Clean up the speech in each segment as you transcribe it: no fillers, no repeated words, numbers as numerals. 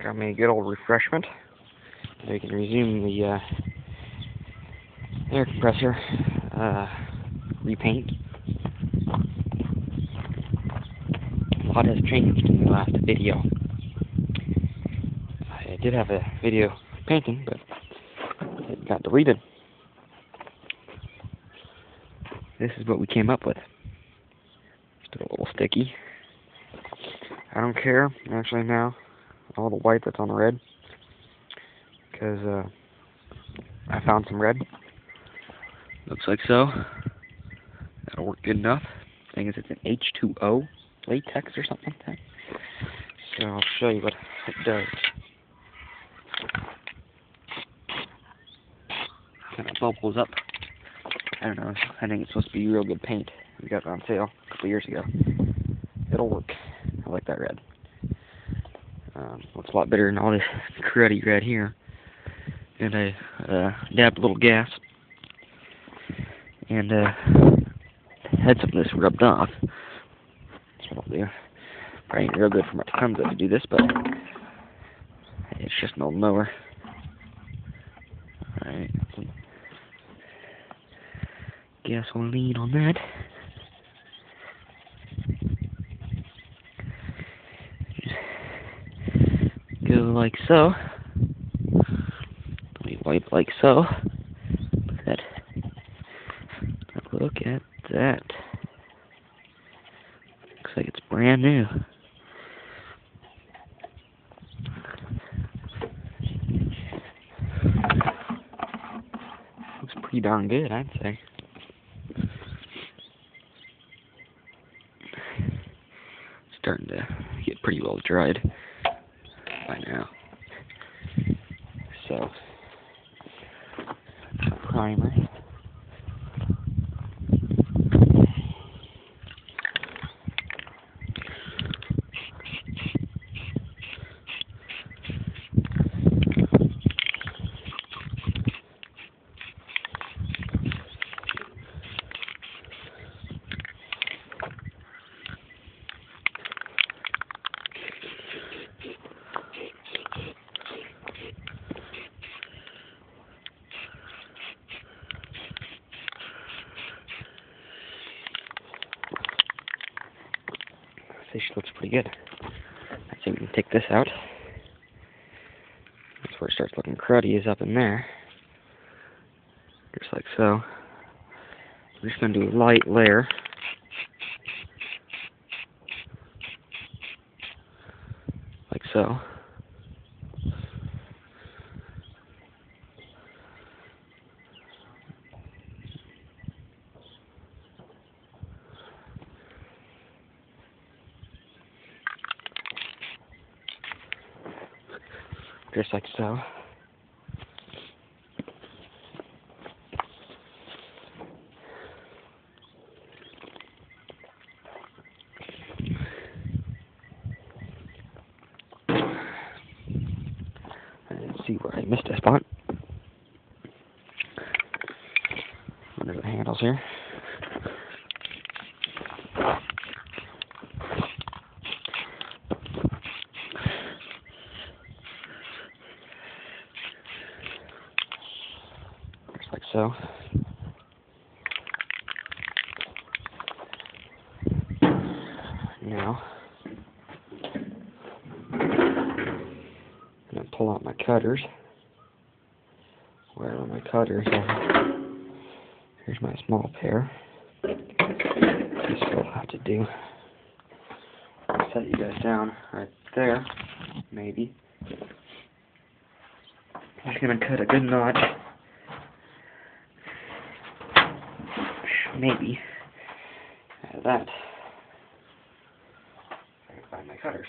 Got me a good old refreshment. Now we can resume the air compressor repaint. A lot has changed in the last video. I did have a video painting, but it got deleted. This is what we came up with. Still a little sticky. I don't care, actually, now, all the white that's on the red, because I found some red. Looks like so. That'll work good enough. Thing is, it's an H2O latex or something like that. So I'll show you what it does. Kind of bubbles up. I don't know. I think it's supposed to be real good paint. We got it on sale a couple years ago. It'll work. I like that red. Looks a lot better than all this cruddy red here. And I dabbed a little gas and had some of this rubbed off. That's what I'll do. Probably ain't real good for my Tecumseh to do this, but it's just an old mower. Alright, some gasoline on that. Go like so. We wipe like so. Look at that. Looks like it's brand new. Looks pretty darn good, I'd say. Starting to get pretty well dried by now. So, primer. Fish looks pretty good. I think we can take this out. That's where it starts looking cruddy, is up in there. Just like so. We're just going to do a light layer. Like so. Just like so. Let's see where I missed a spot. Under the handles here. Like so. Now, I'm going to pull out my cutters. Where are my cutters? Here's my small pair. This is what I'll have to do. I'll set you guys down right there, maybe. I'm just going to cut a good notch. Maybe out of that. I can find my cutters.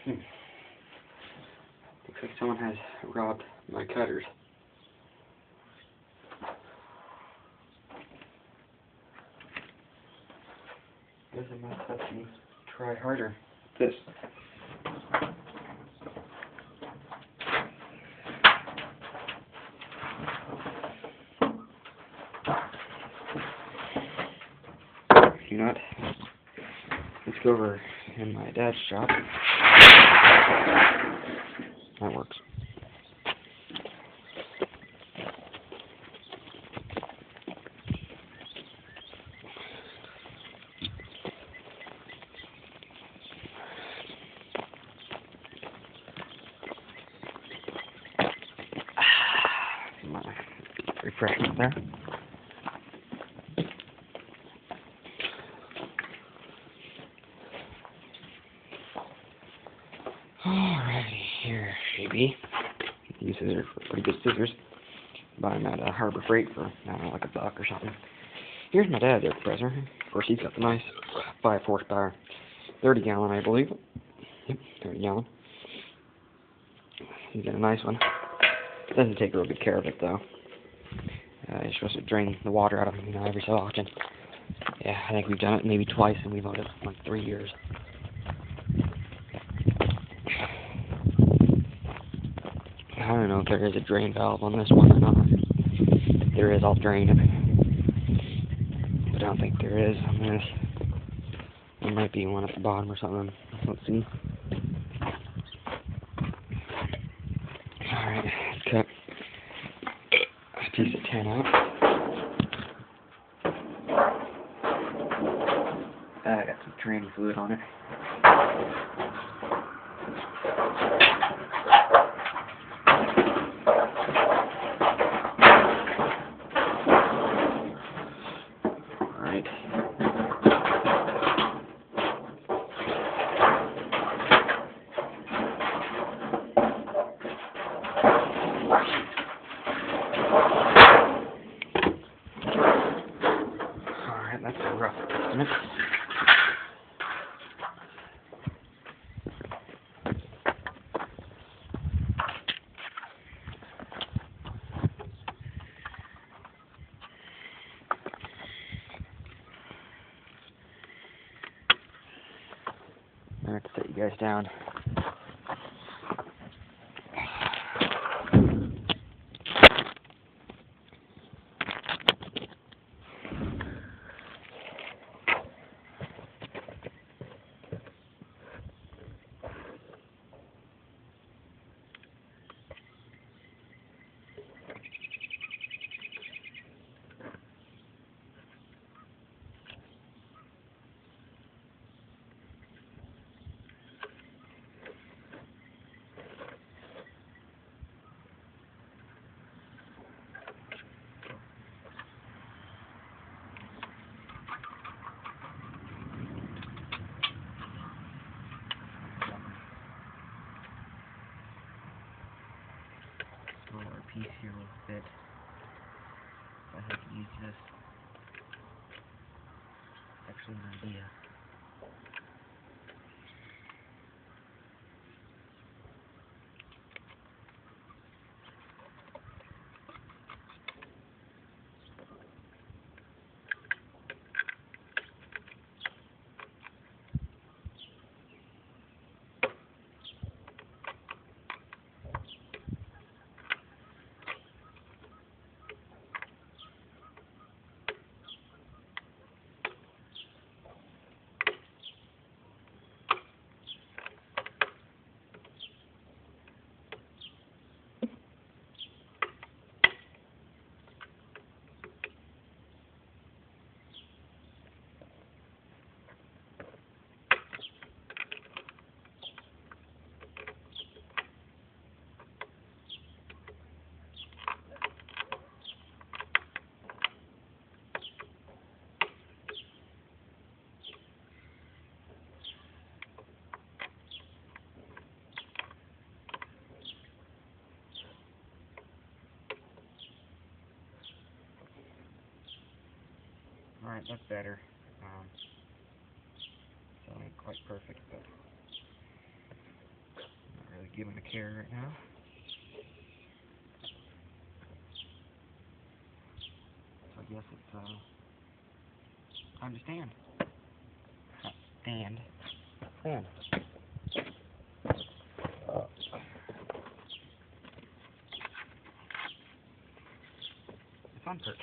Looks like someone has robbed my cutters. Guess I must have to try harder. This. Do not Let's go over in my dad's shop. That works. My refreshment there. Alrighty, here she be. These scissors are pretty good scissors. Buy them at Harbor Freight for, I don't know, like $1 or something. Here's my dad's air compressor. Of course, he's got the nice 5 horsepower, 30 gallon, I believe. Yep, 30 gallon. He's got a nice one. Doesn't take real good care of it though. You're supposed to drain the water out of them, every so often. Yeah, I think we've done it maybe twice, and we've owned it for like 3 years. I don't know if there is a drain valve on this one or not. If there is, I'll drain it. But I don't think there is on this. There might be one at the bottom or something. Let's see. Alright, let's cut a piece of tin out. I got some tranny fluid on it. Alright. Alright, that's a rough estimate. I have to set you guys down. Smaller piece here will fit. If I had to use this. Actually, an idea. Alright, that's better. Still ain't quite perfect, but not really giving a care right now. So I guess it's time to stand. Not stand. Stand. It's on perch.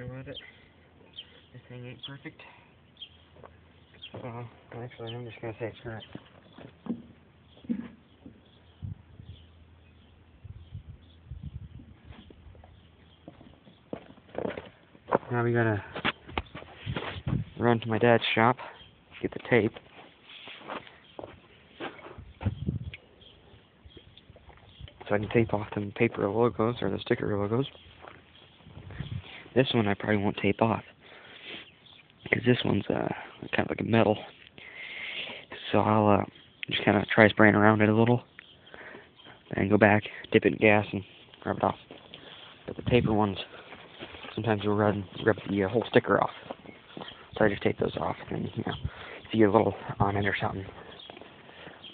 know what? This thing ain't perfect. Actually, I'm just gonna say it's not. Now we gotta run to my dad's shop, get the tape. So I can tape off the paper logos or the sticker logos. This one I probably won't tape off, because this one's kind of like a metal. So I'll just kind of try spraying around it a little, and go back, dip it in gas, and rub it off. But the paper ones, sometimes you'll rub the whole sticker off. So I just tape those off, and if you get a little on it or something,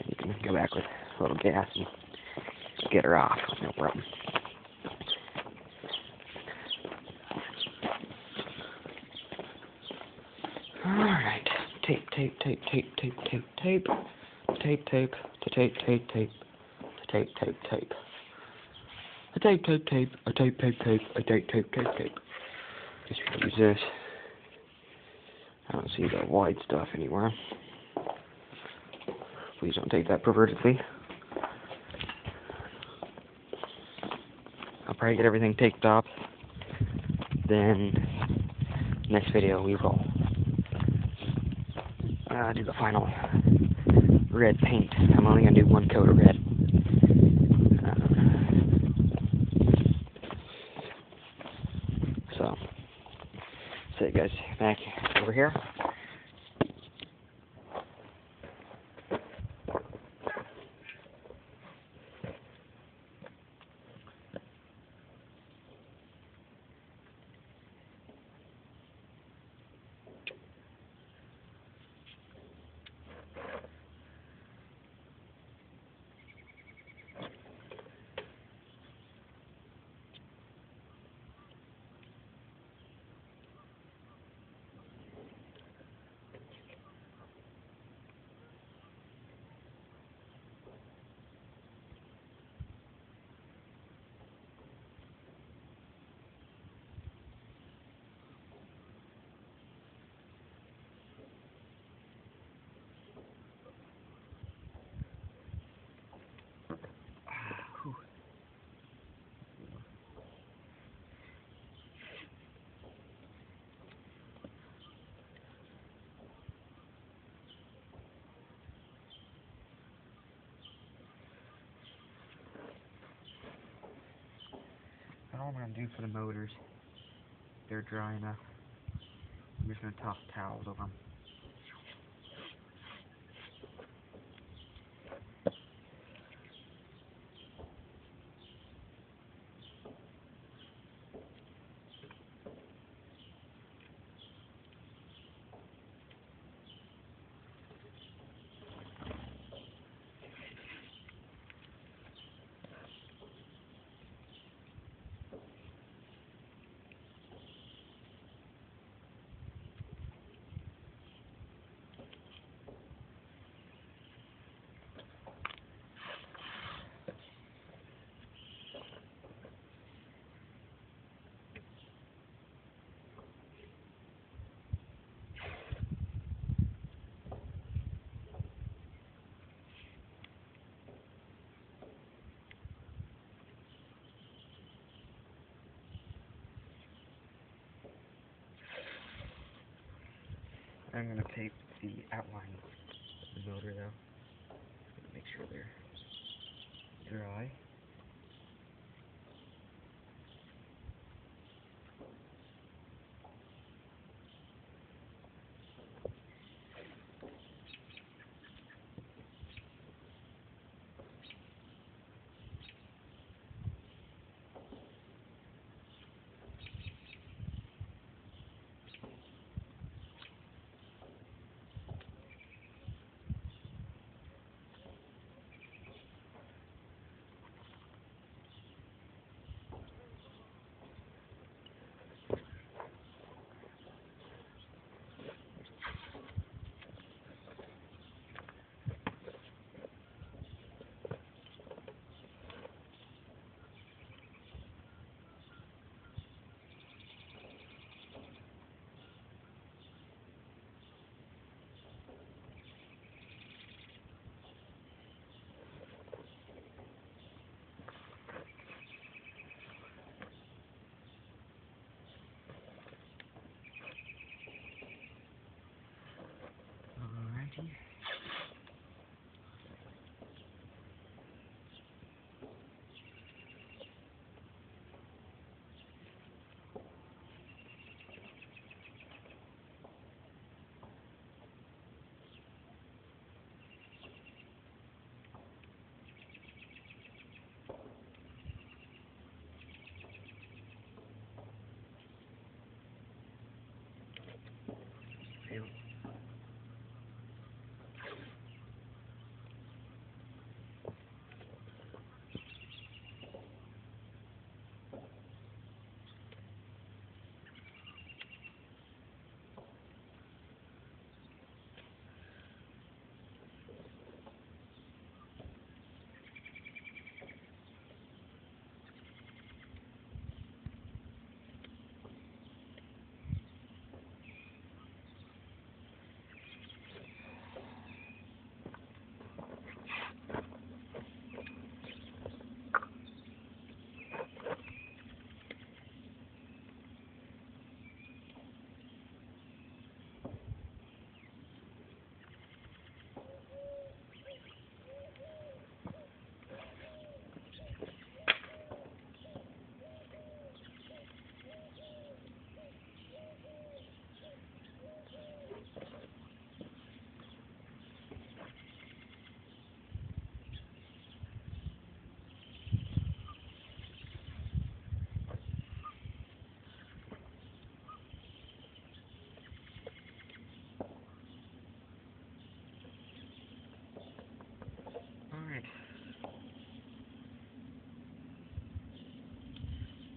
you can go back with a little gas and get her off, no problem. Alright, tape, tape, tape, tape, tape, tape, tape, tape, tape, to tape, tape, tape, to tape, tape, tape, a tape, tape, tape, a tape, tape, tape, a tape, tape, tape, tape. Just use this. I don't see the wide stuff anywhere. Please don't take that pervertedly. I'll probably get everything taped up. Then, next video we will do the final red paint. I'm only going to do one coat of red. So, see you guys back over here. All I'm going to do for the motors, they're dry enough. I'm just going to toss towels over them. I'm going to tape the outline of the motor though. Make sure they're dry.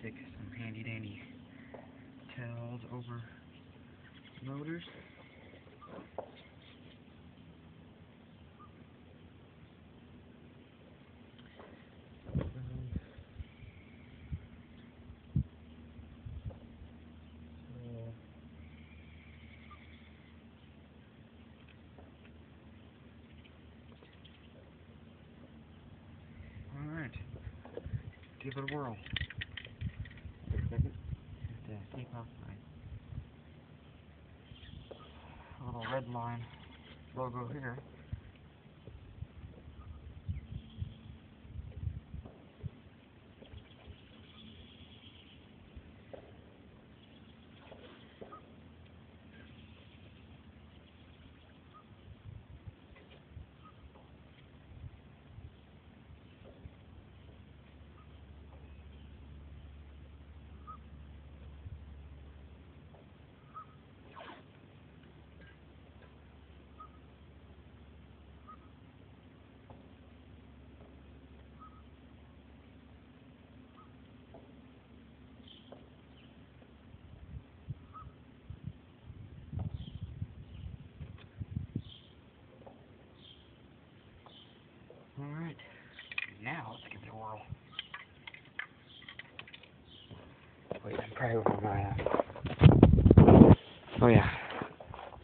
stick some handy dandy tails over motors. Alright, give it a whirl. Wait a second, have to take off my little red line logo here. Alright, now let's give it a whirl. Wait, I'm probably over my, oh yeah,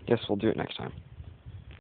guess we'll do it next time.